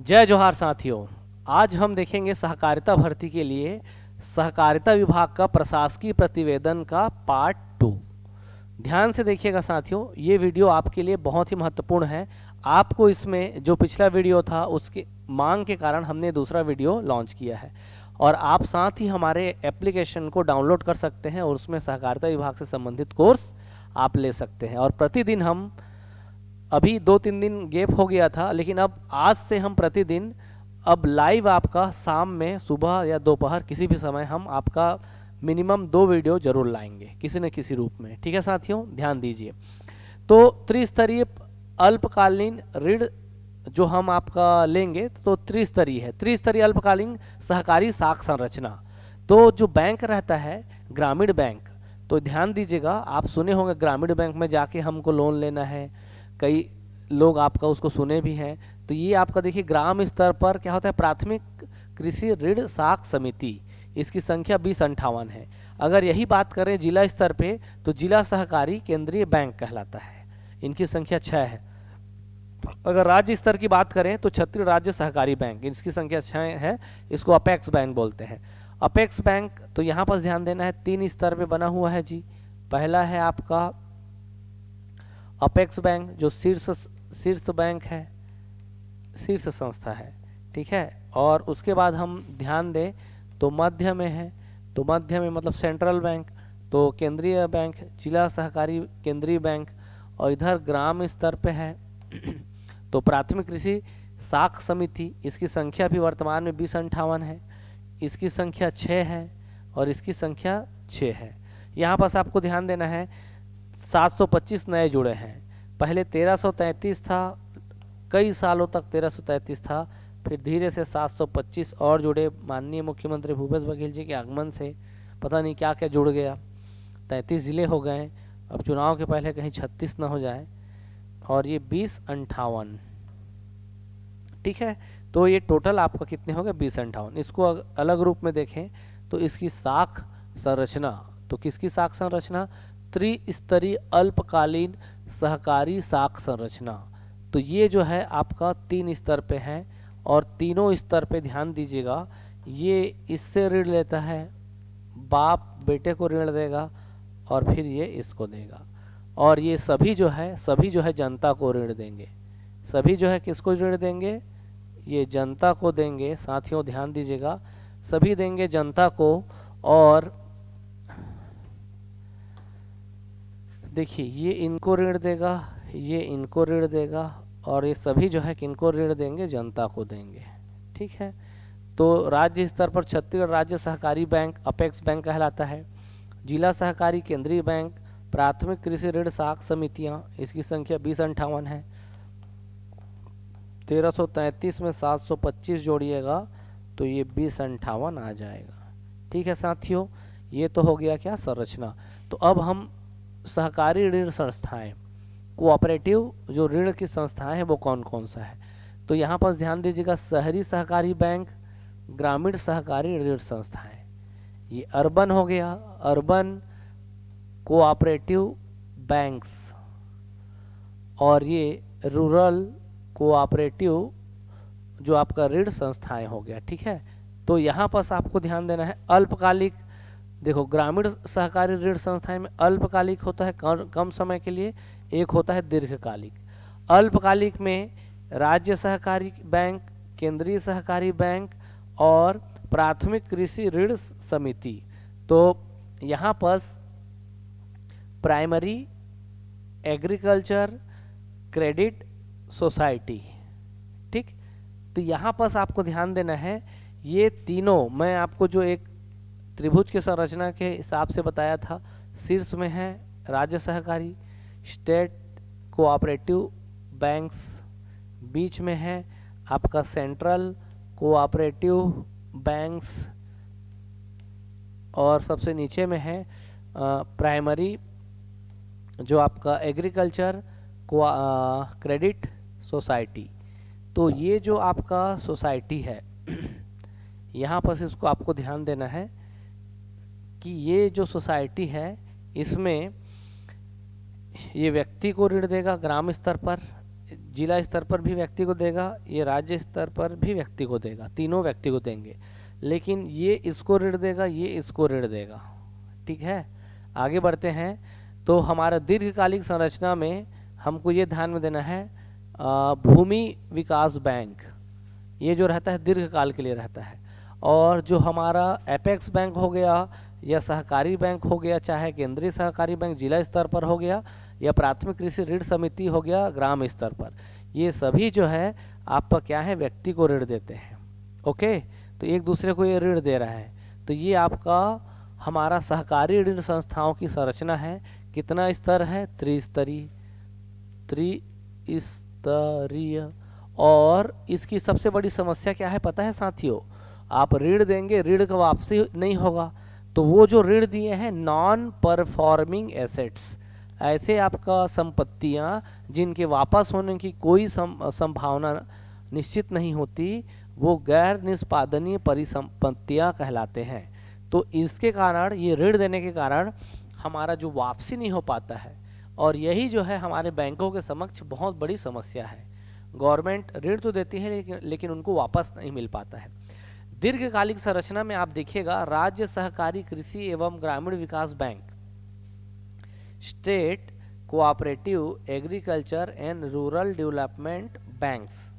जय जोहार साथियों। आज हम देखेंगे सहकारिता भर्ती के लिए सहकारिता विभाग का प्रशासकीय प्रतिवेदन का पार्ट 2। ध्यान से देखिएगा साथियों, ये वीडियो आपके लिए बहुत ही महत्वपूर्ण है। आपको इसमें जो पिछला वीडियो था उसके मांग के कारण हमने दूसरा वीडियो लॉन्च किया है और आप साथ ही हमारे एप्लीकेशन को डाउनलोड कर सकते हैं और उसमें सहकारिता विभाग से संबंधित कोर्स आप ले सकते हैं। और प्रतिदिन हम अभी 2-3 दिन गैप हो गया था, लेकिन अब आज से हम प्रतिदिन अब लाइव आपका शाम में, सुबह या दोपहर किसी भी समय हम आपका मिनिमम 2 वीडियो जरूर लाएंगे किसी न किसी रूप में। ठीक है साथियों, ध्यान दीजिए। तो त्रिस्तरीय अल्पकालीन ऋण जो हम आपका लेंगे तो त्रिस्तरीय है। त्रिस्तरीय अल्पकालीन सहकारी साख संरचना, तो जो बैंक रहता है ग्रामीण बैंक, तो ध्यान दीजिएगा, आप सुने होंगे ग्रामीण बैंक में जाके हमको लोन लेना है, कई लोग आपका उसको सुने भी हैं। तो ये आपका देखिए ग्राम स्तर पर क्या होता है, प्राथमिक कृषि ऋण साख समिति, इसकी संख्या 2058 है। अगर यही बात करें जिला स्तर पे तो जिला सहकारी केंद्रीय बैंक कहलाता है, इनकी संख्या 6 है। अगर राज्य स्तर की बात करें तो छत्तीसगढ़ राज्य सहकारी बैंक, इसकी संख्या 6 है, इसको अपेक्स बैंक बोलते हैं। अपेक्स बैंक, तो यहाँ पर ध्यान देना है, 3 स्तर पे बना हुआ है जी। पहला है आपका अपेक्स बैंक जो शीर्ष बैंक है, शीर्ष संस्था है, ठीक है। और उसके बाद हम ध्यान दें तो मध्य में है, तो मध्य में मतलब सेंट्रल बैंक, तो केंद्रीय बैंक, जिला सहकारी केंद्रीय बैंक। और इधर ग्राम स्तर पे है तो प्राथमिक कृषि साख समिति, इसकी संख्या भी वर्तमान में 2058 है, इसकी संख्या 6 है और इसकी संख्या 6 है। यहाँ पास आपको ध्यान देना है 725 नए जुड़े हैं। पहले 1333 था, कई सालों तक 1333 था, फिर धीरे से 725 और जुड़े। माननीय मुख्यमंत्री भूपेश बघेल जी के आगमन से पता नहीं क्या क्या जुड़ गया, 33 जिले हो गए। अब चुनाव के पहले कहीं 36 ना हो जाए। और ये 2058, ठीक है। तो ये टोटल आपका कितने हो गए, 2058। इसको अलग रूप में देखें तो इसकी साख संरचना, तो किसकी साख संरचना, त्रिस्तरीय अल्पकालीन सहकारी साख संरचना। तो ये जो है आपका 3 स्तर पे है और तीनों स्तर पे ध्यान दीजिएगा, ये इससे ऋण लेता है, बाप बेटे को ऋण देगा और फिर ये इसको देगा। और ये सभी जो है जनता को ऋण देंगे। सभी जो है किसको ऋण देंगे, ये जनता को देंगे साथियों, ध्यान दीजिएगा, सभी देंगे जनता को। और देखिए ये इनको ऋण देगा, ये इनको ऋण देगा और ये सभी जो है किनको ऋण देंगे, जनता को देंगे, ठीक है। तो राज्य स्तर पर छत्तीसगढ़ राज्य सहकारी बैंक अपेक्स बैंक कहलाता है। जिला सहकारी केंद्रीय बैंक, प्राथमिक कृषि ऋण साख समितियां, इसकी संख्या 2058 है। 1333 में 725 जोड़िएगा तो ये 2058 आ जाएगा, ठीक है साथियों। ये तो हो गया क्या, संरचना। तो अब हम सहकारी ऋण संस्थाएं, कोऑपरेटिव जो ऋण की संस्थाएं हैं वो कौन कौन सा है, तो यहाँ पर ध्यान दीजिएगा, शहरी सहकारी बैंक, ग्रामीण सहकारी ऋण संस्थाएं, ये अर्बन हो गया, अर्बन कोऑपरेटिव बैंक्स, और ये रूरल कोऑपरेटिव जो आपका ऋण संस्थाएं हो गया, ठीक है। तो यहाँ पर आपको ध्यान देना है अल्पकालिक, देखो ग्रामीण सहकारी ऋण संस्थाएं में अल्पकालिक होता है कम समय के लिए, एक होता है दीर्घकालिक। अल्पकालिक में राज्य सहकारी बैंक, केंद्रीय सहकारी बैंक और प्राथमिक कृषि ऋण समिति। तो यहाँ पर प्राइमरी एग्रीकल्चर क्रेडिट सोसाइटी, ठीक। तो यहाँ पर आपको ध्यान देना है, ये तीनों मैं आपको जो एक त्रिभुज के संरचना के हिसाब से बताया था, शीर्ष में है राज्य सहकारी, स्टेट कोऑपरेटिव बैंक्स, बीच में है आपका सेंट्रल कोऑपरेटिव बैंक्स और सबसे नीचे में है प्राइमरी जो आपका एग्रीकल्चर क्रेडिट सोसाइटी। तो ये जो आपका सोसाइटी है यहाँ पर इसको आपको ध्यान देना है कि ये जो सोसाइटी है इसमें ये व्यक्ति को ऋण देगा ग्राम स्तर पर, जिला स्तर पर भी व्यक्ति को देगा, ये राज्य स्तर पर भी व्यक्ति को देगा, तीनों व्यक्ति को देंगे। लेकिन ये इसको ऋण देगा, ये इसको ऋण देगा। ठीक है, आगे बढ़ते हैं। तो हमारा दीर्घकालिक संरचना में हमको ये ध्यान में देना है, भूमि विकास बैंक ये जो रहता है दीर्घकाल के लिए रहता है। और जो हमारा एपेक्स बैंक हो गया या सहकारी बैंक हो गया, चाहे केंद्रीय सहकारी बैंक जिला स्तर पर हो गया या प्राथमिक कृषि ऋण समिति हो गया ग्राम स्तर पर, ये सभी जो है आपका क्या है, व्यक्ति को ऋण देते हैं। ओके, तो एक दूसरे को ये ऋण दे रहा है। तो ये आपका हमारा सहकारी ऋण संस्थाओं की संरचना है। कितना स्तर है, त्रिस्तरीय। और इसकी सबसे बड़ी समस्या क्या है पता है साथियों, आप ऋण देंगे, ऋण का वापसी नहीं होगा, तो वो जो ऋण दिए हैं नॉन परफॉर्मिंग एसेट्स, ऐसे आपका संपत्तियां जिनके वापस होने की कोई संभावना निश्चित नहीं होती, वो गैर निष्पादनीय परिसंपत्तियां कहलाते हैं। तो इसके कारण, ये ऋण देने के कारण हमारा जो वापसी नहीं हो पाता है, और यही जो है हमारे बैंकों के समक्ष बहुत बड़ी समस्या है। गवर्नमेंट ऋण तो देती है लेकिन उनको वापस नहीं मिल पाता है। दीर्घकालिक संरचना में आप देखिएगा, राज्य सहकारी कृषि एवं ग्रामीण विकास bank, state cooperative agriculture and rural development banks.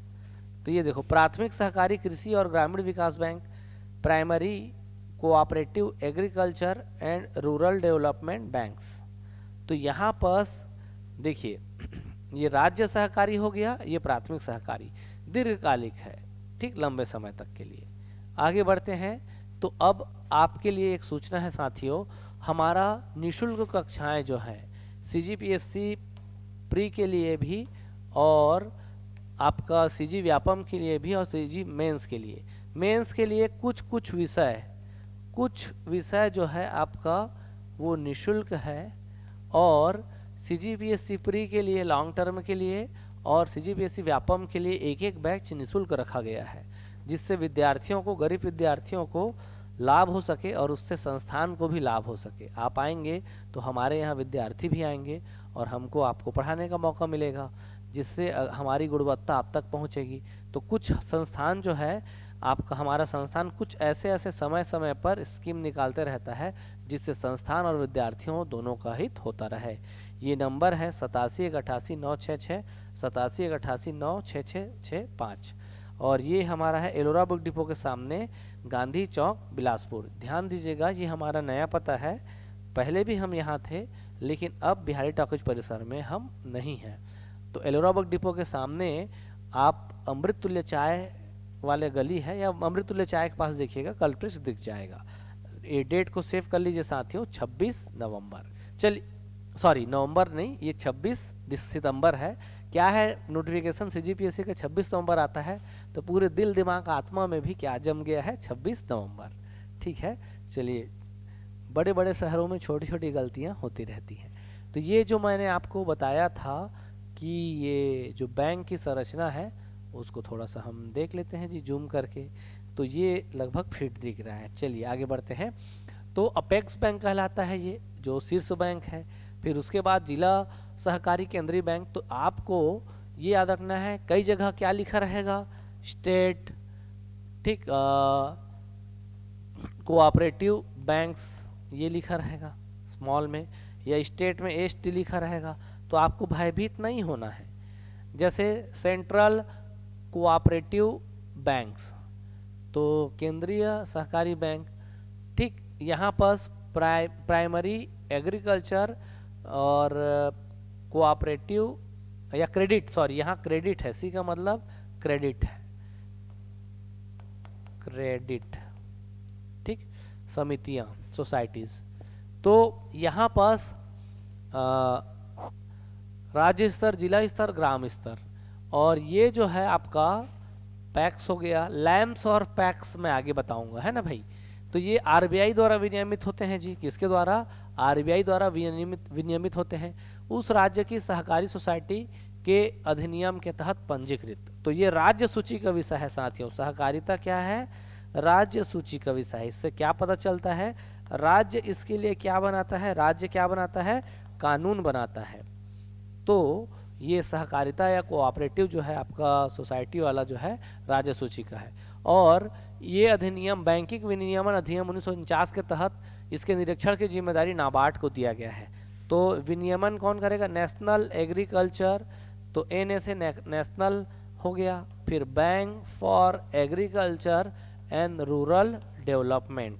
तो ये देखो, प्राथमिक सहकारी कृषि और ग्रामीण विकास bank, primary cooperative agriculture and rural development banks. तो यहाँ पर देखिए, ये राज्य सहकारी हो गया, ये प्राथमिक सहकारी, दीर्घकालिक है, ठीक, लंबे समय तक के लिए। आगे बढ़ते हैं। तो अब आपके लिए एक सूचना है साथियों, हमारा निःशुल्क कक्षाएं जो है सीजीपीएससी प्री के लिए भी और आपका सीजी व्यापम के लिए भी और सीजी मेंस के लिए, कुछ विषय जो है आपका वो निःशुल्क है, और सीजीपीएससी प्री के लिए लॉन्ग टर्म के लिए और सीजीपीएससी व्यापम के लिए एक एक बैच निःशुल्क रखा गया है, जिससे विद्यार्थियों को, गरीब विद्यार्थियों को लाभ हो सके और उससे संस्थान को भी लाभ हो सके। आप आएंगे तो हमारे यहाँ विद्यार्थी भी आएंगे और हमको आपको पढ़ाने का मौका मिलेगा, जिससे हमारी गुणवत्ता आप तक पहुँचेगी। तो कुछ संस्थान जो है आपका, हमारा संस्थान कुछ ऐसे समय समय पर स्कीम निकालते रहता है, जिससे संस्थान और विद्यार्थियों दोनों का हित होता रहे। ये नंबर है 87188966, 8718896665, और ये हमारा है एलोरा बुक डिपो के सामने, गांधी चौक, बिलासपुर। ध्यान दीजिएगा, ये हमारा नया पता है, पहले भी हम यहाँ थे लेकिन अब बिहारी टॉकीज परिसर में हम नहीं हैं। तो एलोरा बुक डिपो के सामने आप अमृत तुल्य चाय वाले गली है, या अमृत तुल्य चाय के पास देखिएगा, कल्ट्रिक्स दिख जाएगा। ये डेट को सेव कर लीजिए साथियों, 26 नवंबर, चलिए सॉरी नवंबर नहीं, ये 26 सितंबर है। क्या है, नोटिफिकेशन सीजीपीएससी का 26 नवंबर आता है, तो पूरे दिल दिमाग आत्मा में भी क्या जम गया है, 26 नवंबर। ठीक है, चलिए, बड़े बड़े शहरों में छोटी छोटी गलतियां होती रहती हैं। तो ये जो मैंने आपको बताया था कि ये जो बैंक की संरचना है, उसको थोड़ा सा हम देख लेते हैं जी जूम करके। तो ये लगभग फिट दिख रहा है। चलिए आगे बढ़ते हैं। तो अपेक्स बैंक कहलाता है ये, जो शीर्ष बैंक है। फिर उसके बाद जिला सहकारी केंद्रीय बैंक। तो आपको ये याद रखना है, कई जगह क्या लिखा रहेगा, स्टेट, ठीक, कोऑपरेटिव बैंक्स ये लिखा रहेगा स्मॉल में, या स्टेट में एसटी लिखा रहेगा। तो आपको भयभीत नहीं होना है। जैसे सेंट्रल कोऑपरेटिव बैंक्स, तो केंद्रीय सहकारी बैंक, ठीक, यहाँ पर प्राइमरी एग्रीकल्चर और कोऑपरेटिव या क्रेडिट, सॉरी यहाँ क्रेडिट है, सी का मतलब क्रेडिट है, क्रेडिट, ठीक, समितियां, सोसाइटीज। तो यहाँ पास राज्य स्तर, जिला स्तर, ग्राम स्तर, और ये जो है आपका पैक्स हो गया। लैम्स और पैक्स मैं आगे बताऊंगा, है ना भाई। तो ये आरबीआई द्वारा विनियमित होते हैं जी। किसके द्वारा? आरबीआई द्वारा विनियमित होते हैं, उस राज्य की सहकारी सोसाइटी के अधिनियम के तहत पंजीकृत। तो ये राज्य सूची का विषय है साथियों। सहकारिता क्या है? राज्य सूची का विषय है। इससे क्या पता चलता है? राज्य इसके लिए क्या बनाता है? राज्य क्या बनाता है? कानून बनाता है। तो ये सहकारिता या कोऑपरेटिव जो है आपका सोसाइटी वाला जो है राज्य सूची का है। और ये अधिनियम बैंकिंग विनियमन अधिनियम 1949 के तहत इसके निरीक्षण की जिम्मेदारी नाबार्ड को दिया गया है। तो विनियमन कौन करेगा? नेशनल एग्रीकल्चर, तो एन से नेशनल हो गया, फिर bank for agriculture and rural development,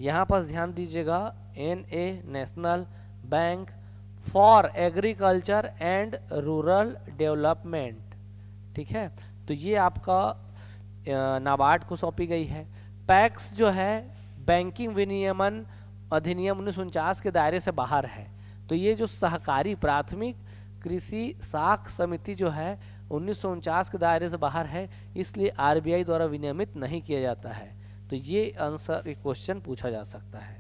यहाँ पर ध्यान दीजिएगा NA national bank for agriculture and rural development, ठीक है। तो ये आपका नाबार्ड को सौंपी गई है। पैक्स जो है बैंकिंग विनियमन अधिनियम 1949 के दायरे से बाहर है। तो ये जो सहकारी प्राथमिक कृषि साख समिति जो है 1949 के दायरे से बाहर है, इसलिए RBI द्वारा विनियमित नहीं किया जाता है। तो ये आंसर एक क्वेश्चन पूछा जा सकता है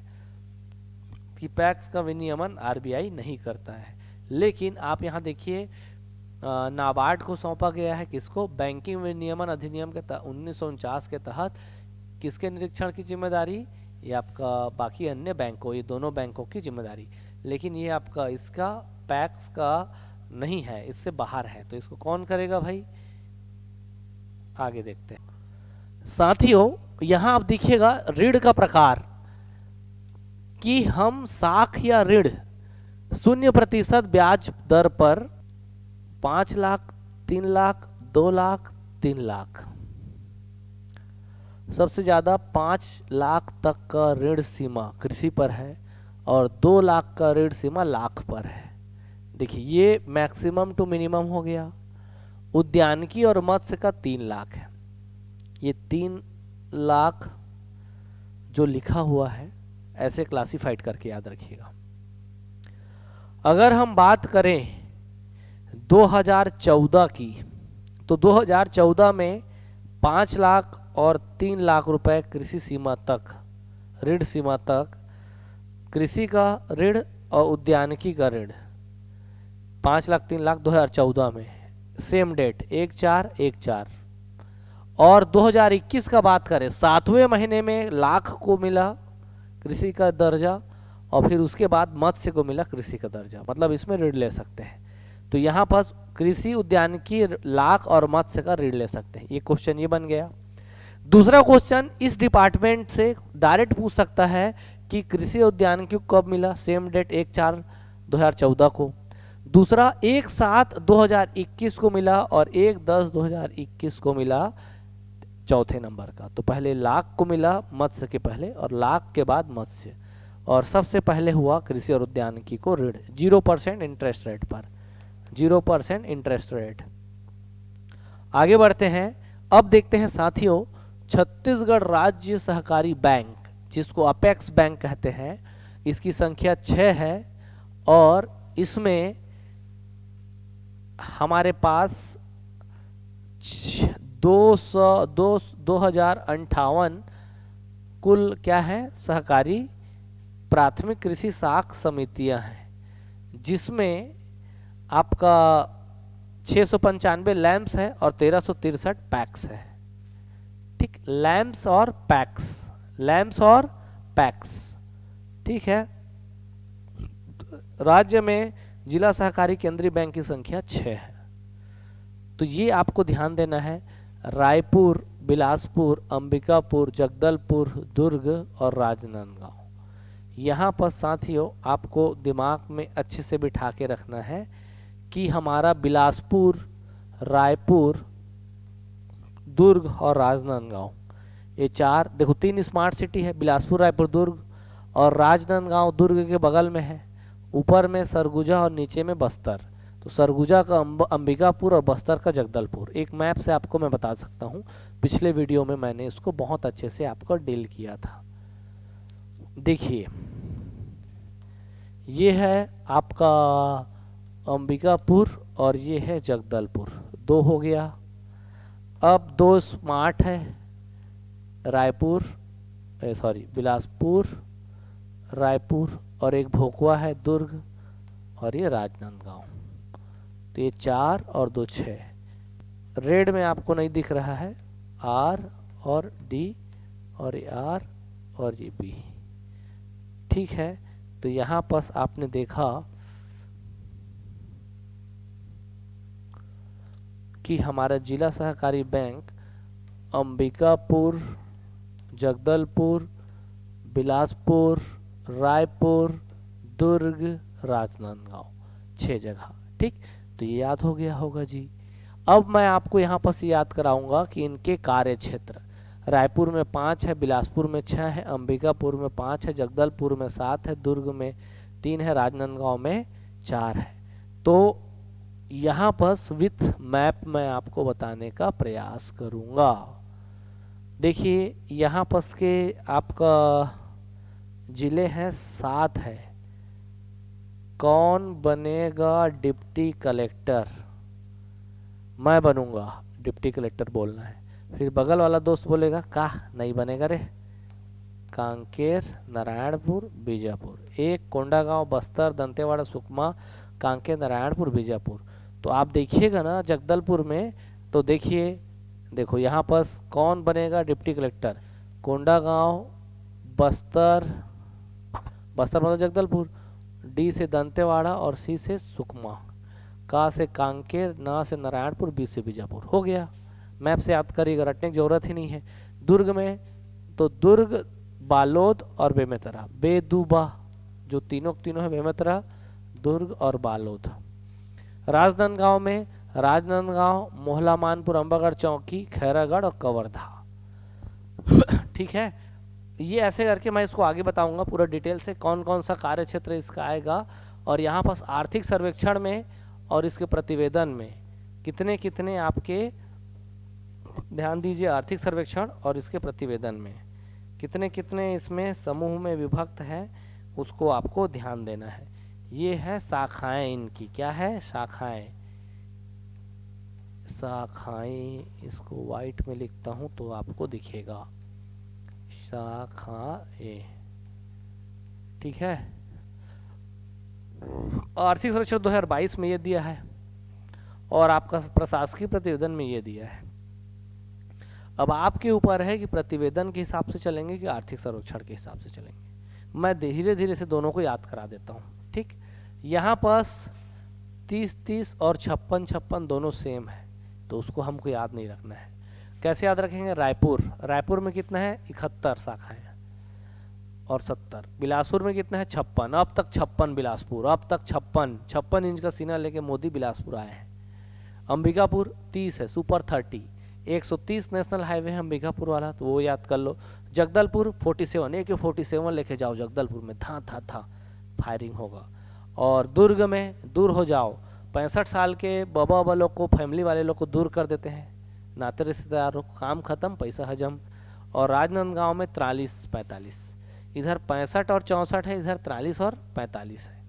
कि पैक्स का विनियमन RBI नहीं करता है। लेकिन आप यहाँ देखिए नाबार्ड को सौंपा गया है, किसको? बैंकिंग विनियमन अधिनियम के 1949 के तहत किसके निरीक्षण की जिम्मेदारी? ये आपका बाकी अन्य बैंकों, ये दोनों बैंकों की जिम्मेदारी। लेकिन ये आपका इसका पैक्स का नहीं है, इससे बाहर है। तो इसको कौन करेगा भाई? आगे देखते हैं साथियों। यहाँ आप देखिएगा ऋण का प्रकार कि हम साख या ऋण 0% ब्याज दर पर 5 लाख, 3 लाख, 2 लाख, 3 लाख, सबसे ज्यादा 5 लाख तक का ऋण सीमा कृषि पर है और 2 लाख का ऋण सीमा लाख पर है। देखिए ये मैक्सिमम टू मिनिमम हो गया। उद्यानिकी और मत्स्य का 3 लाख है। ये 3 लाख जो लिखा हुआ है ऐसे क्लासिफाइड करके याद रखिएगा। अगर हम बात करें 2014 की, तो 2014 में 5 लाख और 3 लाख रुपए कृषि सीमा तक, ऋण सीमा तक, कृषि का ऋण और उद्यानिकी का ऋण 5 लाख 3 लाख 2014 में, सेम डेट 1/4/1/4। और 2021 का बात करें 7वें महीने में लाख को मिला कृषि का दर्जा और फिर उसके बाद मत्स्य को मिला कृषि का दर्जा, मतलब इसमें ऋण ले सकते हैं। तो यहाँ पर कृषि उद्यानिकी लाख और मत्स्य का ऋण ले सकते हैं। ये क्वेश्चन ये बन गया। दूसरा क्वेश्चन इस डिपार्टमेंट से डायरेक्ट पूछ सकता है कि कृषि उद्यानिकी को कब मिला? सेम डेट 1/4/2014 को। दूसरा 1/7/2021 को मिला और 1/10/2021 को मिला चौथे नंबर का। तो पहले लाख को मिला मत्स्य के पहले और लाख के बाद मत्स्य, और सबसे पहले हुआ कृषि और उद्यानिकी को ऋण 0% इंटरेस्ट रेट पर, 0% इंटरेस्ट रेट। आगे बढ़ते हैं। अब देखते हैं साथियों छत्तीसगढ़ राज्य सहकारी बैंक, जिसको अपेक्स बैंक कहते हैं, इसकी संख्या 6 है और इसमें हमारे पास 2058 कुल क्या है? सहकारी प्राथमिक कृषि साख समितियां हैं, जिसमें आपका 695 लैम्प्स है और 1363 पैक्स है। ठीक, लैम्प्स और पैक्स, लैम्प्स और पैक्स, ठीक है। राज्य में जिला सहकारी केंद्रीय बैंक की संख्या 6 है। तो ये आपको ध्यान देना है। रायपुर, बिलासपुर, अंबिकापुर, जगदलपुर, दुर्ग और राजनांदगांव, यहाँ पर साथियों आपको दिमाग में अच्छे से बिठा के रखना है कि हमारा बिलासपुर, रायपुर, दुर्ग और राजनांदगांव, ये 4, देखो 3 स्मार्ट सिटी है, बिलासपुर, रायपुर, दुर्ग, और राजनांदगांव दुर्ग के बगल में है। ऊपर में सरगुजा और नीचे में बस्तर। तो सरगुजा का अंबिकापुर और बस्तर का जगदलपुर। एक मैप से आपको मैं बता सकता हूँ, पिछले वीडियो में मैंने इसको बहुत अच्छे से आपको डील किया था। देखिए ये है आपका अंबिकापुर और ये है जगदलपुर, 2 हो गया। अब 2 स्मार्ट है, रायपुर, बिलासपुर, रायपुर, और एक भोकवा है दुर्ग, और ये राजनांदगांव। तो ये 4 और 2 6। रेड में आपको नहीं दिख रहा है, R और D और ये R और ये B, ठीक है। तो यहाँ पर आपने देखा कि हमारा जिला सहकारी बैंक अंबिकापुर, जगदलपुर, बिलासपुर, रायपुर, दुर्ग, राजनांदगांव, 6 जगह। ठीक, तो ये याद हो गया होगा जी। अब मैं आपको यहाँ पर से याद कराऊंगा कि इनके कार्य क्षेत्र, रायपुर में 5 है, बिलासपुर में 6 है, अंबिकापुर में 5 है, जगदलपुर में 7 है, दुर्ग में 3 है, राजनांदगांव में 4 है। तो यहाँ पर विथ मैप मैं आपको बताने का प्रयास करूंगा। देखिए यहाँ पर के आपका जिले हैं 7 है। कौन बनेगा डिप्टी कलेक्टर? मैं बनूंगा डिप्टी कलेक्टर बोलना है। फिर बगल वाला दोस्त बोलेगा का नहीं बनेगा रे। कांकेर, नारायणपुर, बीजापुर, एक कोंडागांव, बस्तर, दंतेवाड़ा, सुकमा, कांकेर, नारायणपुर, बीजापुर। तो आप देखिएगा ना जगदलपुर में, तो देखिए, देखो यहाँ पर कौन बनेगा डिप्टी कलेक्टर? कोंडागांव, बस्तर, बस्तर मतलब जगदलपुर, डी से दंतेवाड़ा और सी से सुकमा, का से कांकेर, ना से नारायणपुर, बी से बीजापुर। हो गया, मैप से याद करिएगा, रटने की जरूरत ही नहीं है। दुर्ग में तो दुर्ग, बालोद और बेमेतरा, बेदूबा, जो तीनों है, बेमेतरा, दुर्ग और बालोद। राजनांदगांव में राजनांदगांव, मोहला मानपुर, अंबागढ़ चौकी, खैरागढ़ और कवर्धा। ठीक है, ये ऐसे करके मैं इसको आगे बताऊंगा पूरा डिटेल से कौन कौन सा कार्य क्षेत्र इसका आएगा। और यहाँ पास आर्थिक सर्वेक्षण में और इसके प्रतिवेदन में कितने कितने आपके, ध्यान दीजिए, आर्थिक सर्वेक्षण और इसके प्रतिवेदन में कितने कितने इसमें समूह में विभक्त है, उसको आपको ध्यान देना है। ये है शाखाएं इनकी, क्या है? शाखाएं। शाखाएं, इसको वाइट में लिखता हूं तो आपको दिखेगा, शाखाएं। ठीक है, आर्थिक सर्वेक्षण 2022 में ये दिया है और आपका प्रशासकीय प्रतिवेदन में ये दिया है। अब आपके ऊपर है कि प्रतिवेदन के हिसाब से चलेंगे कि आर्थिक सर्वेक्षण के हिसाब से चलेंगे। मैं धीरे धीरे से दोनों को याद करा देता हूँ। ठीक, यहाँ पास 30-30 और 56-56 दोनों सेम है, तो उसको हमको याद नहीं रखना है। कैसे याद रखेंगे? रायपुर में कितना है? 71 शाखाएं और 70। बिलासपुर में कितना है? 56। अब तक 56 बिलासपुर, अब तक 56 इंच का सीना लेके मोदी बिलासपुर आए हैं। अंबिकापुर 30 है, सुपर 30, 130 नेशनल हाईवे है अंबिकापुर वाला, तो वो याद कर लो। जगदलपुर 47, AK-47 लेके जाओ जगदलपुर में, था फायरिंग होगा। और दुर्ग में दूर हो जाओ, 65 साल के बाबा लोग को, फैमिली वाले लोग को दूर कर देते हैं, नाते रिश्तेदारों को, काम खत्म, पैसा हजम। और राजनांदगांव में 43-45, इधर 65 और 64 है, इधर 43 और 45 है,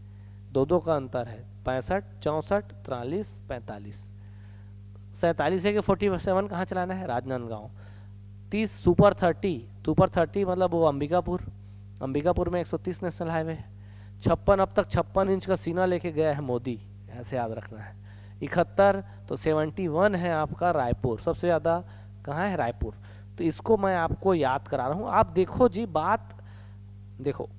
दो का अंतर है। 65, 64, 43, 45, 47 है कि 47 कहाँ चलाना है? राजनांदगांव। 30 सुपर 30 मतलब वो अंबिकापुर में 130 नेशनल हाईवे है। 56 अब तक 56 इंच का सीना लेके गया है मोदी, ऐसे याद रखना है। 71 तो 71 है आपका रायपुर, सबसे ज़्यादा कहाँ है? रायपुर। तो इसको मैं आपको याद करा रहा हूँ। आप देखो जी, बात देखो,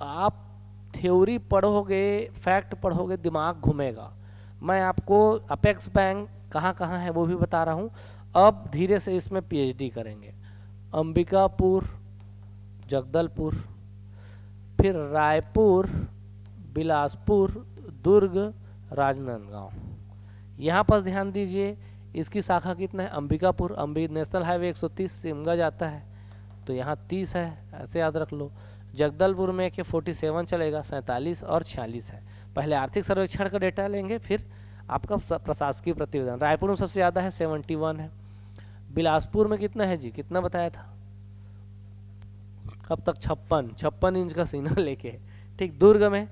आप थ्योरी पढ़ोगे, फैक्ट पढ़ोगे, दिमाग घूमेगा। मैं आपको अपेक्स बैंक कहाँ कहाँ है वो भी बता रहा हूँ। अब धीरे से इसमें PhD करेंगे। अंबिकापुर, जगदलपुर, फिर रायपुर, बिलासपुर, दुर्ग, राजनांदगांव। यहाँ पर ध्यान दीजिए, इसकी शाखा कितना है? अंबिकापुर, नेशनल हाईवे 130 सिमगा जाता है, तो यहाँ 30 है, ऐसे याद रख लो। जगदलपुर में AK-47 चलेगा, 47 और 46 है। पहले आर्थिक सर्वेक्षण का डेटा लेंगे, फिर आपका प्रशासकीय प्रतिवेदन। रायपुर में सबसे ज़्यादा है, 71 है। बिलासपुर में कितना है जी? कितना बताया था? अब तक 56 इंच का सीना लेके। ठीक, दुर्ग में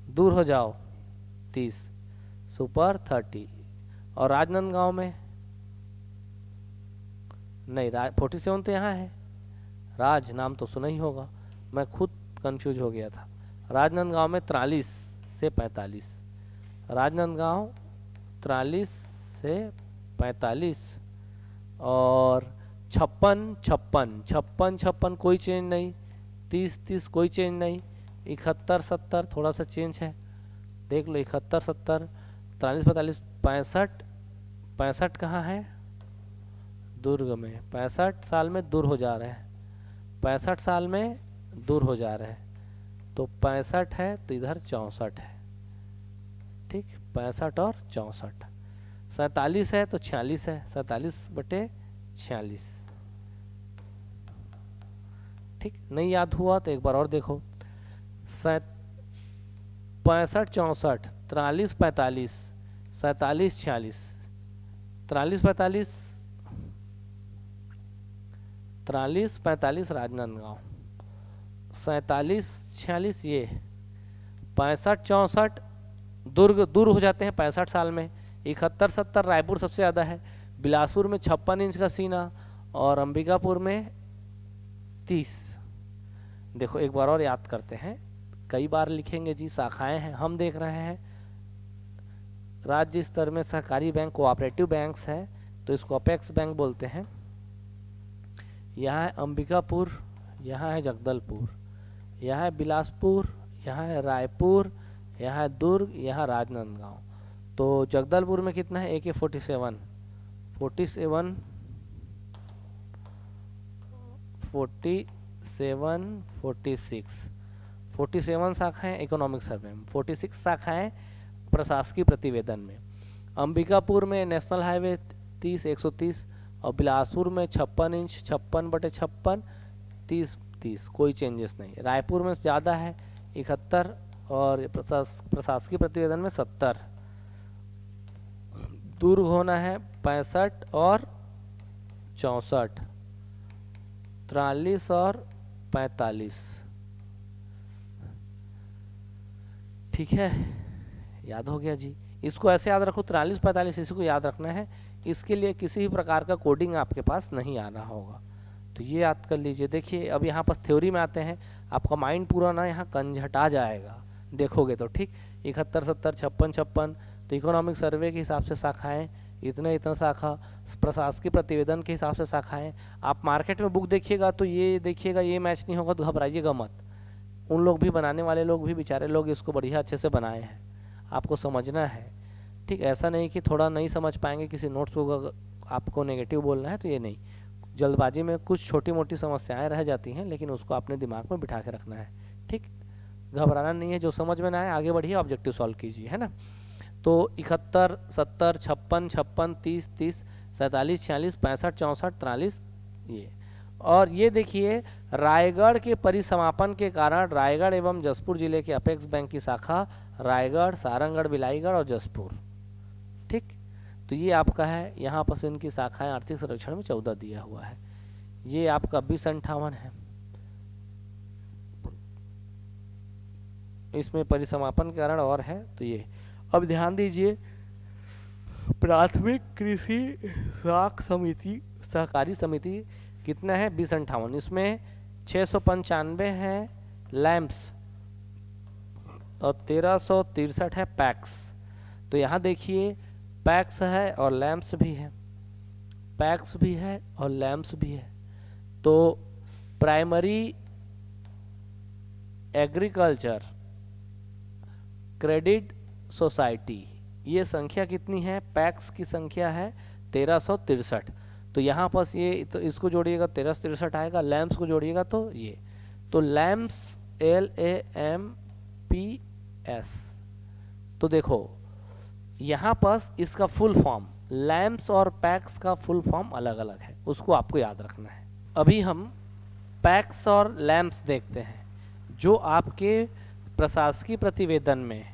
दूर हो जाओ 30, सुपर 30। और राजनांदगांव में नहीं, 47 तो यहाँ है, राज नाम तो सुना ही होगा, मैं खुद कंफ्यूज हो गया था। राजनांदगांव में 43 से 45, राजनांदगांव 43 से 45। और 56 कोई चेंज नहीं, 30 कोई चेंज नहीं, 71 70 थोड़ा सा चेंज है, देख लो। 71 70, 43 45 65 65 कहाँ है? दुर्ग में। 65 साल में दूर हो जा रहे हैं, 65 साल में दूर हो जा रहे हैं, तो 65 है तो इधर 64 है। ठीक, 65 और 64। 47 है तो 46 है, 47/46। ठीक, नहीं याद हुआ तो एक बार और देखो। 65 64, 43 45, 47 46, 43 45, 43 45 राजनांदगांव, 47 46 ये, 65 64 दुर्ग दूर हो जाते हैं 65 साल में। 71 70 रायपुर सबसे ज़्यादा है, बिलासपुर में 56 इंच का सीना और अंबिकापुर में 30। देखो एक बार और याद करते हैं, कई बार लिखेंगे जी, शाखाएं हैं, हम देख रहे हैं राज्य स्तर में सहकारी बैंक कोऑपरेटिव बैंक्स है तो इसको अपेक्स बैंक बोलते हैं। यहाँ है अंबिकापुर, यहाँ है जगदलपुर, यहाँ है बिलासपुर, यहाँ है रायपुर, यहाँ है दुर्ग, यहाँ राजनांदगांव। तो जगदलपुर में कितना है? AK-47, 47 46, 47 शाखाएं इकोनॉमिक सर्वे में, 46 शाखाएं प्रशासकीय प्रतिवेदन में। अंबिकापुर में नेशनल हाईवे 30 130 और बिलासपुर में 56 इंच 56/56, 30 कोई चेंजेस नहीं। रायपुर में ज़्यादा है 71 और प्रशासकीय प्रतिवेदन में 70। दुर्ग होना है 65 और 64, 43 और 45। ठीक है, याद हो गया जी। इसको ऐसे याद रखो, 43 45 इसी को याद रखना है। इसके लिए किसी भी प्रकार का कोडिंग आपके पास नहीं आना होगा, तो ये याद कर लीजिए। देखिए अब यहाँ पर थ्योरी में आते हैं, आपका माइंड पूरा ना यहाँ कंझटा जाएगा देखोगे तो। ठीक, 71 70 56 56, तो इकोनॉमिक सर्वे के हिसाब से शाखाएं इतना शाखा, प्रशासकीय प्रतिवेदन के हिसाब से शाखाएं। आप मार्केट में बुक देखिएगा तो ये देखिएगा ये मैच नहीं होगा तो घबराइएगा मत, उन लोग भी बनाने वाले लोग भी बेचारे लोग इसको बढ़िया अच्छे से बनाए हैं, आपको समझना है। ठीक, ऐसा नहीं कि थोड़ा नहीं समझ पाएंगे किसी नोट्स को आपको नेगेटिव बोलना है, तो ये नहीं, जल्दबाजी में कुछ छोटी मोटी समस्याएं रह जाती हैं, लेकिन उसको अपने दिमाग में बिठा के रखना है। ठीक, घबराना नहीं है, जो समझ में ना आए आगे बढ़िए, ऑब्जेक्टिव सॉल्व कीजिए, है ना। तो 71 70 56 56 30 30 47 46 65 64 43 ये। और ये देखिए रायगढ़ के परिसमापन के कारण रायगढ़ एवं जसपुर जिले के अपेक्स बैंक की शाखा रायगढ़, सारंगगढ़, बिलाईगढ़ और जसपुर। ठीक, तो ये आपका है, यहाँ पर इनकी शाखाएं आर्थिक सर्वेक्षण में 14 दिया हुआ है। ये आपका 2058 है, इसमें परिसमापन के कारण और है तो ये। अब ध्यान दीजिए, प्राथमिक कृषि साख समिति सहकारी समिति कितना है? 2058। इसमें 695 है लैंप्स और 1363 है पैक्स। तो यहाँ देखिए पैक्स है और लैंप्स भी है, पैक्स भी है और लैंप्स भी है। तो प्राइमरी एग्रीकल्चर क्रेडिट सोसाइटी, ये संख्या कितनी है? पैक्स की संख्या है 1363। तो यहाँ पर ये तो इसको जोड़िएगा 1363 आएगा, लैम्प्स को जोड़िएगा तो ये, तो लैम्प्स LAMPS। तो देखो यहाँ पर इसका फुल फॉर्म, लैम्प्स और पैक्स का फुल फॉर्म अलग अलग है, उसको आपको याद रखना है। अभी हम पैक्स और लैम्प्स देखते हैं। जो आपके प्रशासकीय प्रतिवेदन में,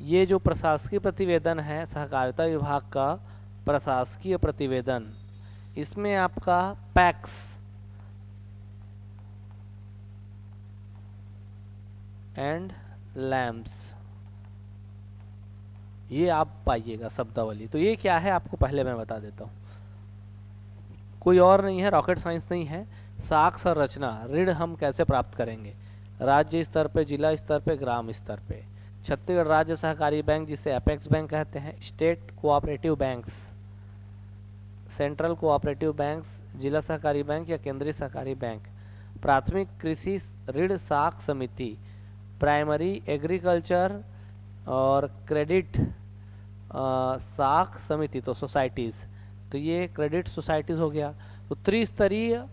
ये जो प्रशासकीय प्रतिवेदन है सहकारिता विभाग का प्रशासकीय प्रतिवेदन, इसमें आपका पैक्स एंड लैम्प्स ये आप पाइएगा शब्दावली। तो ये क्या है आपको पहले मैं बता देता हूँ, कोई और नहीं है, रॉकेट साइंस नहीं है। साख संरचना, ऋण हम कैसे प्राप्त करेंगे? राज्य स्तर पे, जिला स्तर पे, ग्राम स्तर पे। छत्तीसगढ़ राज्य सहकारी बैंक जिसे अपेक्स बैंक कहते हैं, state cooperative banks, central cooperative banks, जिला सहकारी बैंक या केंद्रीय सहकारी बैंक, प्राथमिक कृषि ऋण साख समिति, प्राइमरी एग्रीकल्चर और क्रेडिट साख समिति तो सोसाइटीज़, तो ये क्रेडिट सोसाइटीज़ हो गया। तो त्रिस्तरीय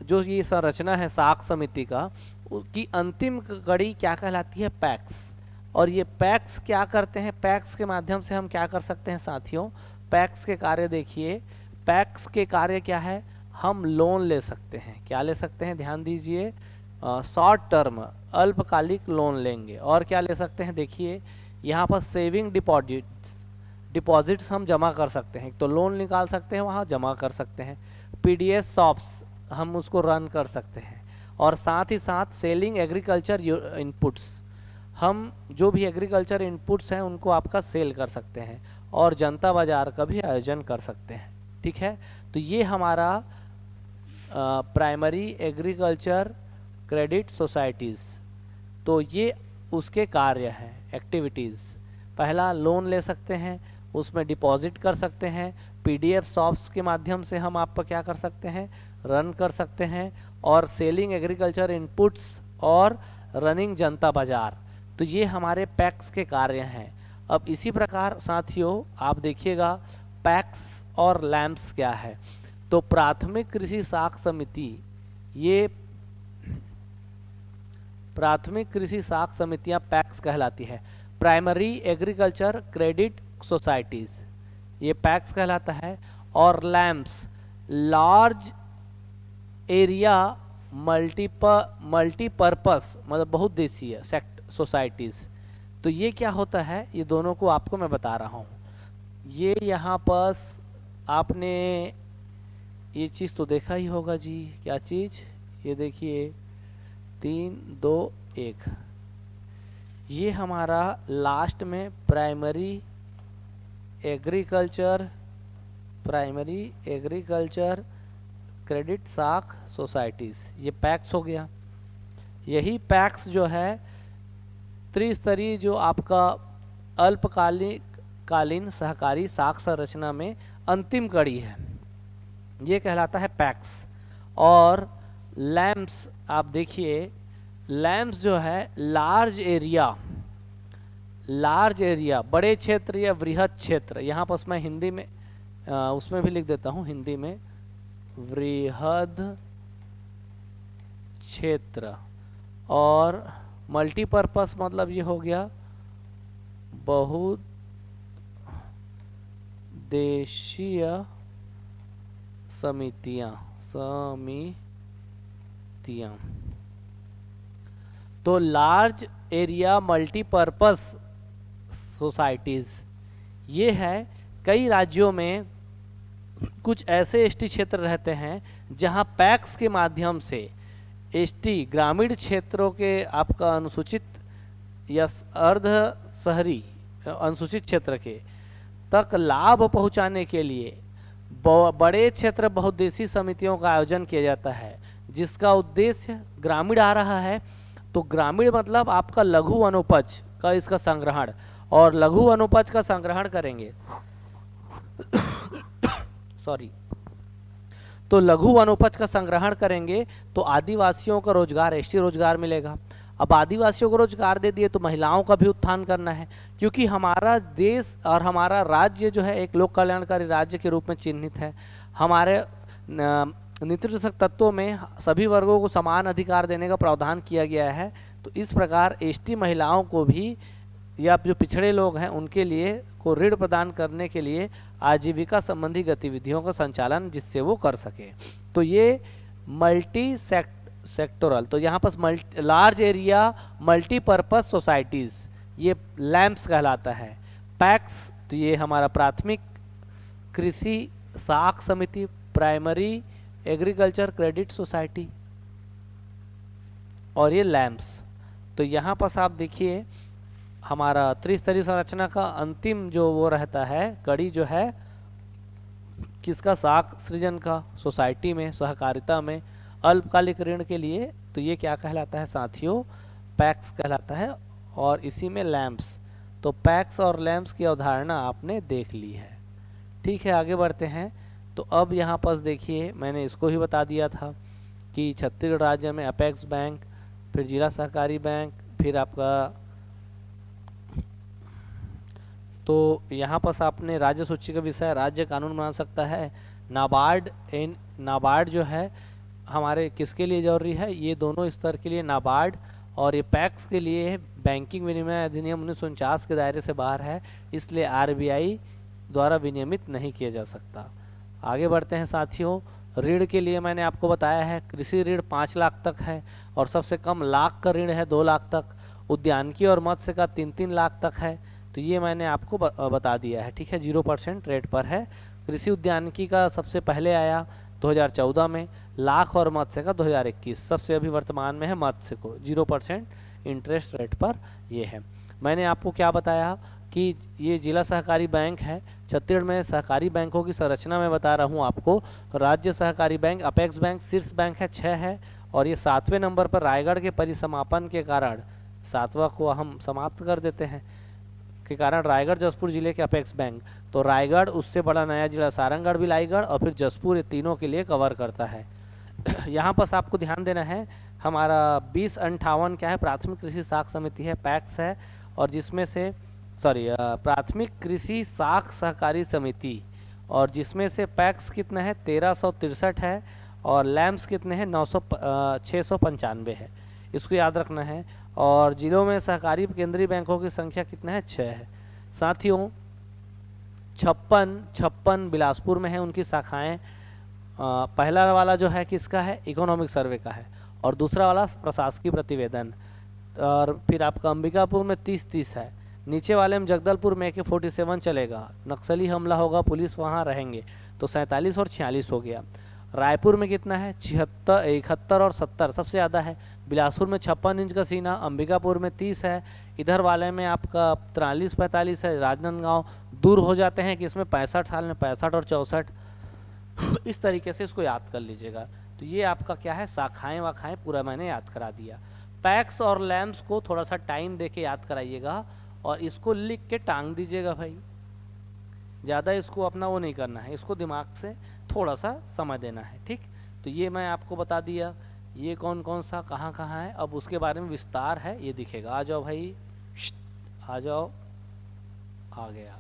जो ये संरचना है साख समिति का, उसकी अंतिम कड़ी क्या कहलाती है? पैक्स। और ये पैक्स क्या करते हैं? पैक्स के माध्यम से हम क्या कर सकते हैं साथियों? पैक्स के कार्य देखिए, पैक्स के कार्य क्या है? हम लोन ले सकते हैं। क्या ले सकते हैं? ध्यान दीजिए, शॉर्ट टर्म अल्पकालिक लोन लेंगे। और क्या ले सकते हैं? देखिए यहाँ पर सेविंग डिपॉजिट्स हम जमा कर सकते हैं, तो लोन निकाल सकते हैं, वहाँ जमा कर सकते हैं। पीडीएस शॉप्स हम उसको रन कर सकते हैं। और साथ ही साथ सेलिंग एग्रीकल्चर इनपुट्स, हम जो भी एग्रीकल्चर इनपुट्स हैं उनको आपका सेल कर सकते हैं। और जनता बाजार का भी आयोजन कर सकते हैं। ठीक है, तो ये हमारा प्राइमरी एग्रीकल्चर क्रेडिट सोसाइटीज़, तो ये उसके कार्य हैं, एक्टिविटीज़। पहला, लोन ले सकते हैं, उसमें डिपॉजिट कर सकते हैं, पीडीएफ शॉप्स के माध्यम से हम आपको क्या कर सकते हैं? रन कर सकते हैं। और सेलिंग एग्रीकल्चर इनपुट्स और रनिंग जनता बाजार, तो ये हमारे पैक्स के कार्य हैं। अब इसी प्रकार साथियों आप देखिएगा पैक्स और लैम्प्स क्या है। तो प्राथमिक कृषि साख समिति, ये प्राथमिक कृषि साख समितियां पैक्स कहलाती है। प्राइमरी एग्रीकल्चर क्रेडिट सोसाइटीज, ये पैक्स कहलाता है। और लैम्प्स, लार्ज एरिया मल्टीपर्पस मतलब बहुउद्देशीय सोसाइटीज। तो ये क्या होता है? ये दोनों को आपको मैं बता रहा हूँ। ये यहाँ पर आपने ये चीज़ तो देखा ही होगा जी। क्या चीज़? ये देखिए 3, 2, 1, ये हमारा लास्ट में प्राइमरी एग्रीकल्चर क्रेडिट साख सोसाइटीज़, ये पैक्स हो गया। यही पैक्स जो है त्रिस्तरीय जो आपका अल्पकालीन सहकारी साख संरचना में अंतिम कड़ी है, ये कहलाता है पैक्स। और लैम्प्स आप देखिए, लैम्प्स जो है लार्ज एरिया बड़े क्षेत्र या वृहद क्षेत्र, यहाँ पर मैं हिंदी में उसमें भी लिख देता हूँ, हिंदी में वृहद क्षेत्र। और मल्टीपर्पस मतलब ये हो गया बहुउद्देशीय समितियां। तो लार्ज एरिया मल्टीपर्पस सोसाइटीज, ये है कई राज्यों में कुछ ऐसे एसटी क्षेत्र रहते हैं जहां पैक्स के माध्यम से एसटी ग्रामीण क्षेत्रों के आपका अनुसूचित या अर्ध शहरी अनुसूचित क्षेत्र के तक लाभ पहुंचाने के लिए बड़े क्षेत्र बहुउद्देशीय समितियों का आयोजन किया जाता है, जिसका उद्देश्य ग्रामीण आ रहा है। तो ग्रामीण मतलब आपका लघु वनोपज का इसका संग्रहण, और लघु वनोपज का संग्रहण करेंगे सॉरी, तो लघु वनोपज का संग्रहण करेंगे तो आदिवासियों का रोजगार, एसटी रोजगार मिलेगा। अब आदिवासियों को रोजगार दे दिए तो महिलाओं का भी उत्थान करना है, क्योंकि हमारा देश और हमारा राज्य जो है एक लोक कल्याणकारी राज्य के रूप में चिन्हित है। हमारे नीतिगत तत्वों में सभी वर्गों को समान अधिकार देने का प्रावधान किया गया है। तो इस प्रकार एसटी महिलाओं को भी या जो पिछड़े लोग हैं उनके लिए को ऋण प्रदान करने के लिए आजीविका संबंधी गतिविधियों का संचालन जिससे वो कर सके। तो ये मल्टी सेक्टोरल, तो यहाँ पर लार्ज एरिया मल्टीपर्पज सोसाइटीज़, ये लैम्प्स कहलाता है। पैक्स, तो ये हमारा प्राथमिक कृषि साख समिति, प्राइमरी एग्रीकल्चर क्रेडिट सोसाइटी, और ये लैम्प्स। तो यहाँ पर आप देखिए हमारा त्रिस्तरीय संरचना का अंतिम जो वो रहता है कड़ी जो है किसका? साख सृजन का, सोसाइटी में, सहकारिता में अल्पकालिक ऋण के लिए। तो ये क्या कहलाता है साथियों? पैक्स कहलाता है। और इसी में लैम्प्स, तो पैक्स और लैम्प्स की अवधारणा आपने देख ली है। ठीक है, आगे बढ़ते हैं। तो अब यहाँ पर देखिए मैंने इसको ही बता दिया था कि छत्तीसगढ़ राज्य में अपेक्स बैंक, फिर जिला सहकारी बैंक, फिर आपका तो यहाँ पर आपने राज्य सूची का विषय राज्य कानून बना सकता है। नाबार्ड जो है हमारे किसके लिए जरूरी है, ये दोनों स्तर के लिए नाबार्ड, और ये पैक्स के लिए बैंकिंग विनिमय अधिनियम 1949 के दायरे से बाहर है, इसलिए आरबीआई द्वारा विनियमित नहीं किया जा सकता। आगे बढ़ते हैं साथियों। ऋण के लिए मैंने आपको बताया है कृषि ऋण 5 लाख तक है और सबसे कम लाख का ऋण है 2 लाख तक। उद्यानिकी और मत्स्य का 3-3 लाख तक है, तो ये मैंने आपको बता दिया है, ठीक है। 0% रेट पर है। कृषि उद्यानिकी का सबसे पहले आया 2014 में, लाख और मत्स्य का 2021, सबसे अभी वर्तमान में है मत्स्य को 0% इंटरेस्ट रेट पर ये है। मैंने आपको क्या बताया कि ये जिला सहकारी बैंक है। छत्तीसगढ़ में सहकारी बैंकों की संरचना में बता रहा हूँ आपको। राज्य सहकारी बैंक, अपेक्स बैंक शीर्ष बैंक है, 6 है, और ये 7वें नंबर पर रायगढ़ के परिसमापन के कारण, 7वां को हम समाप्त कर देते हैं के कारण रायगढ़ जसपुर जिले के अपेक्स बैंक। तो रायगढ़, उससे बड़ा नया जिला सारंगगढ़, बिलाईगढ़ और फिर जसपुर, ये तीनों के लिए कवर करता है। यहाँ पर आपको ध्यान देना है, हमारा 2058 क्या है, प्राथमिक कृषि साख समिति है, पैक्स है, और जिसमें से प्राथमिक कृषि साख सहकारी समिति, और जिसमें से पैक्स कितना है 1363 है, और लैम्स कितने हैं 695 है, इसको याद रखना है। और जिलों में सहकारी केंद्रीय बैंकों की संख्या कितना है 6 है साथियों। 56 बिलासपुर में है उनकी शाखाएं। पहला वाला जो है किसका है, इकोनॉमिक सर्वे का है, और दूसरा वाला प्रशासकीय प्रतिवेदन। और फिर आपका अंबिकापुर में 30 है, नीचे वाले में जगदलपुर में AK-47 चलेगा, नक्सली हमला होगा, पुलिस वहाँ रहेंगे, तो 47 और 46 हो गया। रायपुर में कितना है 76, 71 और 70 सबसे ज़्यादा है। बिलासपुर में 56 इंच का सीना, अंबिकापुर में 30 है, इधर वाले में आपका 43-45 है। राजनांदगांव दूर हो जाते हैं कि इसमें 65 साल में 65 और 64, इस तरीके से इसको याद कर लीजिएगा। तो ये आपका क्या है, शाखाएं वाखाएं पूरा मैंने याद करा दिया। पैक्स और लैम्स को थोड़ा सा टाइम दे के याद कराइएगा, और इसको लिख के टांग दीजिएगा भाई, ज़्यादा इसको अपना वो नहीं करना है, इसको दिमाग से थोड़ा सा समझ देना है, ठीक। तो ये मैं आपको बता दिया, ये कौन कौन सा कहाँ कहाँ है। अब उसके बारे में विस्तार है, ये दिखेगा। आ जाओ भाई, आ जाओ, आ गया,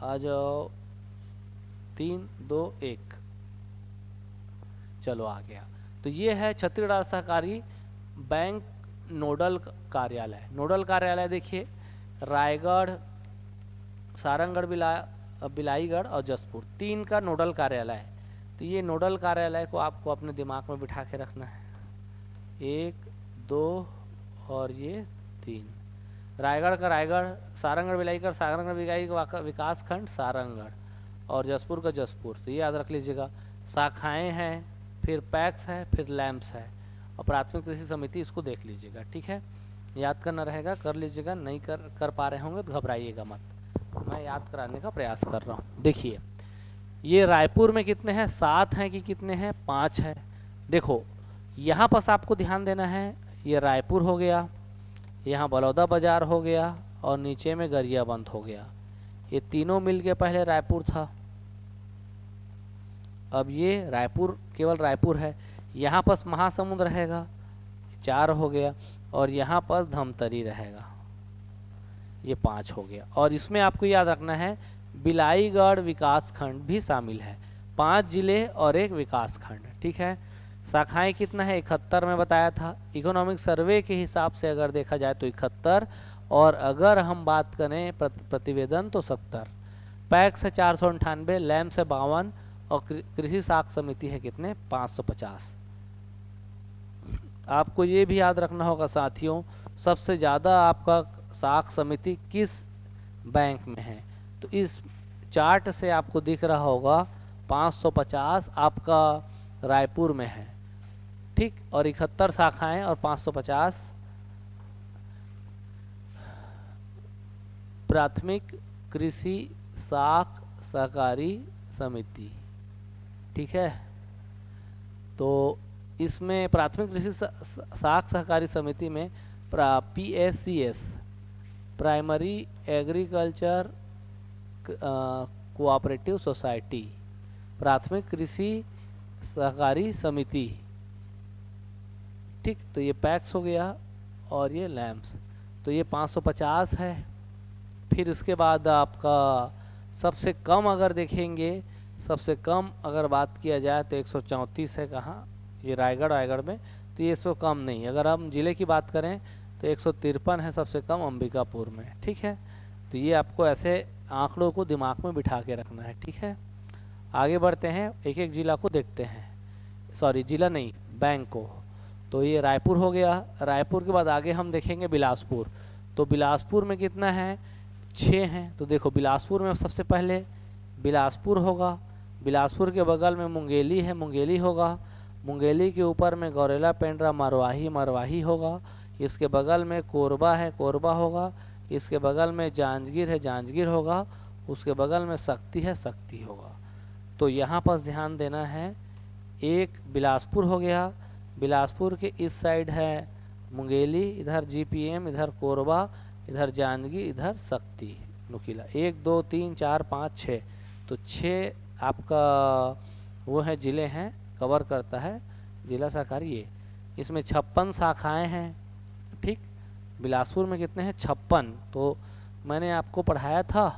आ जाओ, 3 2 1, चलो आ गया। तो ये है छत्तीसगढ़ राज्य सहकारी बैंक नोडल कार्यालय। नोडल कार्यालय देखिए, रायगढ़, सारंगगढ़, बिलाईगढ़ और जसपुर, 3 का नोडल कार्यालय है। तो ये नोडल कार्यालय को आपको अपने दिमाग में बिठा के रखना है, 1 2 और ये 3। रायगढ़ का रायगढ़, सारंगगढ़ बिलाईगढ़, सारंगगढ़ बिलाईगढ़ विकास खंड सारंगगढ़, और जसपुर का जसपुर, तो ये याद रख लीजिएगा। शाखाएं हैं, फिर पैक्स है, फिर लैम्प्स है, और प्राथमिक कृषि समिति, इसको देख लीजिएगा, ठीक है। याद करना रहेगा, कर लीजिएगा, नहीं कर पा रहे होंगे तो घबराइएगा मत, मैं याद कराने का प्रयास कर रहा हूँ। देखिए ये रायपुर में कितने हैं, 7 हैं कि कितने हैं, 5 है। देखो यहाँ पर आपको ध्यान देना है, ये रायपुर हो गया, यहाँ बलौदा बाजार हो गया, और नीचे में गरियाबंद हो गया। ये तीनों मिल के पहले रायपुर था, अब ये रायपुर केवल रायपुर है। यहाँ पर महासमुंद रहेगा, 4 हो गया, और यहाँ पर धमतरी रहेगा, ये 5 हो गया। और इसमें आपको याद रखना है बिलाईगढ़ विकास खंड भी शामिल है, 5 जिले और 1 विकास खंड, ठीक है। शाखाएं कितना है, 71 में बताया था। इकोनॉमिक सर्वे के हिसाब से अगर देखा जाए तो 71, और अगर हम बात करें प्रतिवेदन तो 70। पैक्स है 498, लैम्स है 52, और कृषि साख समिति है कितने 550। आपको ये भी याद रखना होगा साथियों, सबसे ज़्यादा आपका साख समिति किस बैंक में है, तो इस चार्ट से आपको दिख रहा होगा 550 आपका रायपुर में है, ठीक, और 71 शाखाएं और 550 प्राथमिक कृषि साख सहकारी समिति, ठीक है। तो इसमें प्राथमिक कृषि साख सहकारी समिति में PSCS, primary agriculture cooperative society, प्राथमिक कृषि सहकारी समिति, ठीक। तो ये पैक्स हो गया, और ये लैम्प्स, तो ये 550 है। फिर इसके बाद आपका सबसे कम अगर देखेंगे, सबसे कम अगर बात किया जाए तो 134 है। कहाँ? ये रायगढ़ में, तो ये इसको कम नहीं। अगर हम ज़िले की बात करें तो 153 है सबसे कम अंबिकापुर में। ठीक है, तो ये आपको ऐसे आंकड़ों को दिमाग में बिठा के रखना है। ठीक है, आगे बढ़ते हैं, एक एक ज़िला को देखते हैं, सॉरी ज़िला नहीं, बैंक को। तो ये रायपुर हो गया। रायपुर के बाद आगे हम देखेंगे बिलासपुर। तो बिलासपुर में कितना है? 6 हैं। तो देखो बिलासपुर में सबसे पहले बिलासपुर होगा, बिलासपुर के बगल में मुंगेली है, मुंगेली होगा, मुंगेली के ऊपर में गौरेला पेंड्रा मरवाही होगा, इसके बगल में कोरबा है, कोरबा होगा, इसके बगल में जांजगीर है, जांजगीर होगा, उसके बगल में शक्ति है, शक्ति होगा। तो यहाँ पर ध्यान देना है, एक बिलासपुर हो गया, बिलासपुर के इस साइड है मुंगेली, इधर जीपीएम, इधर कोरबा, इधर जांजगीर, इधर शक्ति नुकीला। 1 2 3 4 5 6, तो 6 आपका वो है ज़िले हैं, कवर करता है जिला सहकारी ये। इसमें 56 शाखाएं हैं। ठीक, बिलासपुर में कितने हैं? 56। तो मैंने आपको पढ़ाया था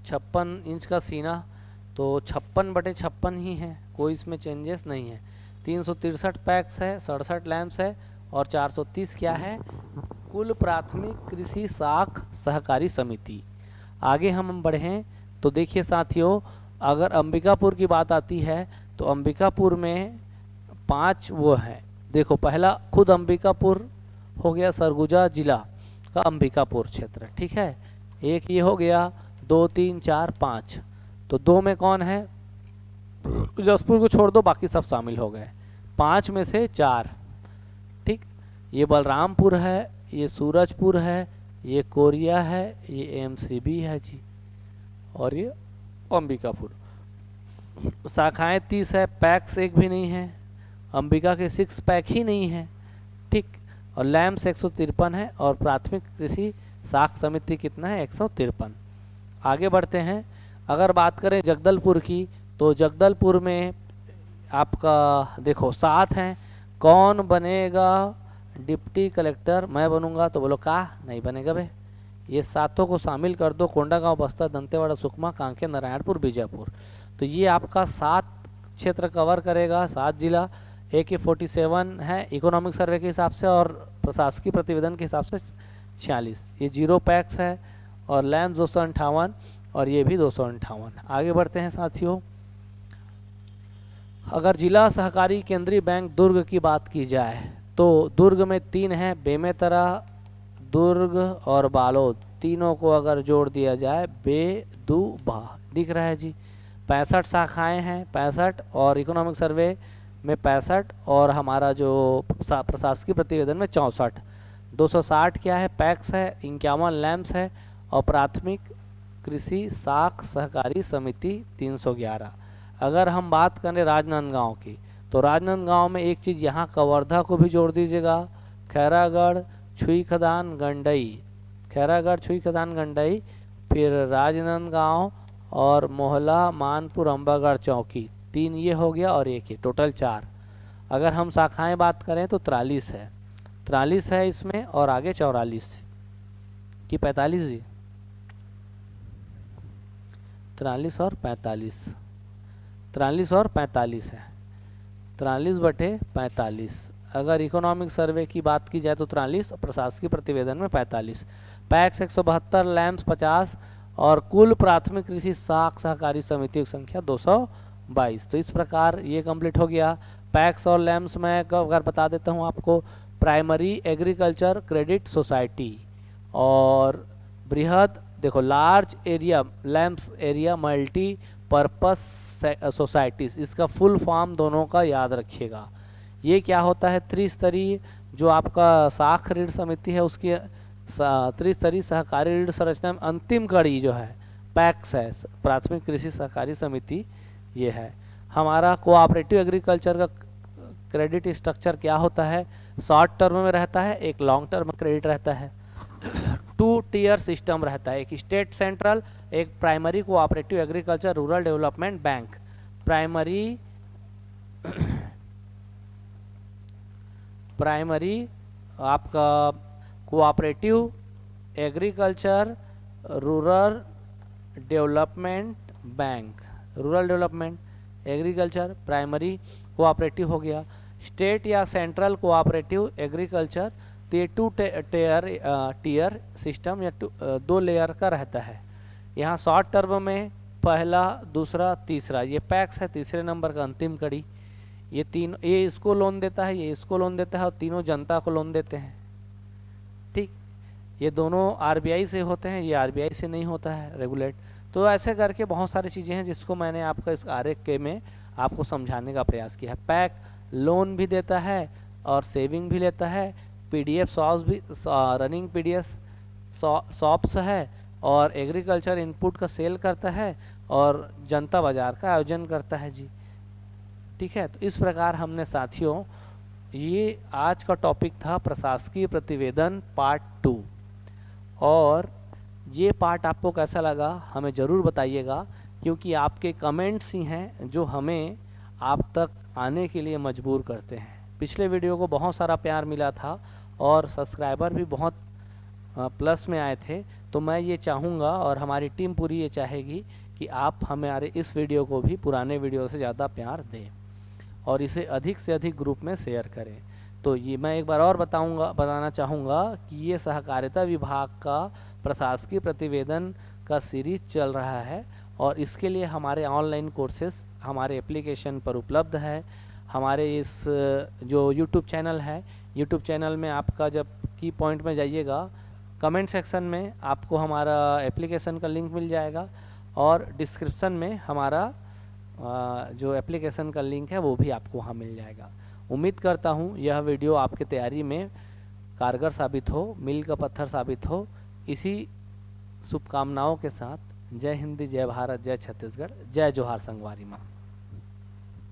56 इंच का सीना, तो 56/56 ही है, कोई इसमें चेंजेस नहीं है। 363 पैक्स है, 67 लैंप्स है, और 430 क्या है? कुल प्राथमिक कृषि साख सहकारी समिति। आगे हम बढ़ें तो देखिए साथियों, अगर अंबिकापुर की बात आती है तो अंबिकापुर में 5 वो है। देखो पहला खुद अंबिकापुर हो गया, सरगुजा जिला का अंबिकापुर क्षेत्र। ठीक है, एक ये हो गया, 2 3 4 5। तो 2 में कौन है? जसपुर को छोड़ दो, बाकी सब शामिल हो गए। 5 में से 4। ठीक, ये बलरामपुर है, ये सूरजपुर है, ये कोरिया है, ये एमसीबी है जी, और ये अंबिकापुर। शाखाएं 30 है, पैक्स एक भी नहीं है, अंबिका के 6 पैक ही नहीं है। ठीक, और लैम्स 153 है, और प्राथमिक कृषि साख समिति कितना है? 153। आगे बढ़ते हैं, अगर बात करें जगदलपुर की, तो जगदलपुर में आपका देखो 7 हैं। कौन बनेगा डिप्टी कलेक्टर? मैं बनूंगा। तो बोलो का नहीं बनेगा बे, ये 7 को शामिल कर दो, कोंडागांव, बस्तर, दंतेवाड़ा, सुकमा, कांकेर, नारायणपुर, बीजापुर। तो ये आपका 7 क्षेत्र कवर करेगा, 7 जिला। AK47 है इकोनॉमिक सर्वे के हिसाब से, और प्रशासकीय प्रतिवेदन के हिसाब से 46। ये 0 पैक्स है, और लैंड 258, और ये भी 258। आगे बढ़ते हैं साथियों, अगर जिला सहकारी केंद्रीय बैंक दुर्ग की बात की जाए तो दुर्ग में 3 हैं, बेमेतरा, दुर्ग और बालोद। तीनों को अगर जोड़ दिया जाए बेदुबा, दिख रहा है जी। 65 शाखाएं हैं, 65, और इकोनॉमिक सर्वे में 65, और हमारा जो प्रशासकीय प्रतिवेदन में 64। 260 क्या है? पैक्स है, 51 लैम्प्स है, और प्राथमिक कृषि साख सहकारी समिति 311। अगर हम बात करें राजनांदगांव की, तो राजनांदगांव में एक चीज़ यहाँ कवर्धा को भी जोड़ दीजिएगा, खैरागढ़, छुई खदान, गंडई, खैरागढ़, छुई खदान, गंडई, फिर राजनांदगांव और मोहला, मानपुर, अम्बागढ़, चौकी। 3 ये हो गया, और एक ये, टोटल 4। अगर हम शाखाएं बात करें तो 43 है, 43 है इसमें, और आगे 44 कि 45 जी, 43 और 45, 43 और 45 है, 43/45। अगर इकोनॉमिक सर्वे की बात की जाए तो 43, प्रशासकीय प्रतिवेदन में 45। पैक्स 172, लैम्प्स 50, और कुल प्राथमिक कृषि साख सहकारी समिति की संख्या 222। तो इस प्रकार ये कंप्लीट हो गया। पैक्स और लैम्प्स मैं अगर बता देता हूँ आपको, प्राइमरी एग्रीकल्चर क्रेडिट सोसाइटी, और बृहद देखो large area lamps area multi purpose societies, इसका फुल फॉर्म दोनों का याद रखिएगा। ये क्या होता है? त्रिस्तरीय जो आपका साख ऋण समिति है, उसकी त्रिस्तरीय सहकारी ऋण संरचना में अंतिम कड़ी जो है पैक्स है, प्राथमिक कृषि सहकारी समिति ये है। हमारा कोऑपरेटिव एग्रीकल्चर का क्रेडिट स्ट्रक्चर क्या होता है? शॉर्ट टर्म में रहता है, एक लॉन्ग टर्म क्रेडिट रहता है। 2 टियर सिस्टम रहता है, एक स्टेट सेंट्रल, एक primary cooperative agriculture rural development bank. Primary primary आपका cooperative, agriculture, rural development bank, rural development, agriculture, primary, cooperative हो गया। स्टेट या सेंट्रल कोऑपरेटिव एग्रीकल्चर, तो ये टीयर सिस्टम या दो लेयर का रहता है। यहाँ शॉर्ट टर्म में पहला, दूसरा, तीसरा, ये पैक्स है तीसरे नंबर का अंतिम कड़ी। ये तीन, ये इसको लोन देता है, ये इसको लोन देता है, और तीनों जनता को लोन देते हैं। ठीक, ये दोनों आरबीआई से होते हैं, ये आरबीआई से नहीं होता है रेगुलेट। तो ऐसे करके बहुत सारी चीज़ें हैं जिसको मैंने आपका इस आरेख के में आपको समझाने का प्रयास किया है। पैक लोन भी देता है और सेविंग भी लेता है, पीडीएफ शॉप्स भी, रनिंग पीडीएफ शॉप्स है, और एग्रीकल्चर इनपुट का सेल करता है, और जनता बाजार का आयोजन करता है जी। ठीक है, तो इस प्रकार हमने साथियों, ये आज का टॉपिक था प्रशासकीय प्रतिवेदन पार्ट 2। और ये पार्ट आपको कैसा लगा हमें ज़रूर बताइएगा, क्योंकि आपके कमेंट्स ही हैं जो हमें आप तक आने के लिए मजबूर करते हैं। पिछले वीडियो को बहुत सारा प्यार मिला था और सब्सक्राइबर भी बहुत प्लस में आए थे, तो मैं ये चाहूँगा और हमारी टीम पूरी ये चाहेगी कि आप हमारे इस वीडियो को भी पुराने वीडियो से ज़्यादा प्यार दें और इसे अधिक से अधिक ग्रुप में शेयर करें। तो ये मैं एक बार और बताना चाहूँगा कि ये सहकारिता विभाग का प्रशासकीय प्रतिवेदन का सीरीज चल रहा है, और इसके लिए हमारे ऑनलाइन कोर्सेस हमारे एप्लीकेशन पर उपलब्ध है। हमारे इस जो यूट्यूब चैनल है, यूट्यूब चैनल में आपका जब की पॉइंट में जाइएगा, कमेंट सेक्शन में आपको हमारा एप्लीकेशन का लिंक मिल जाएगा, और डिस्क्रिप्शन में हमारा जो एप्लीकेशन का लिंक है वो भी आपको वहाँ मिल जाएगा। उम्मीद करता हूँ यह वीडियो आपके तैयारी में कारगर साबित हो, मील का पत्थर साबित हो। इसी शुभकामनाओं के साथ जय हिंद, जय भारत, जय छत्तीसगढ़, जय जोहार संगवारी माँ।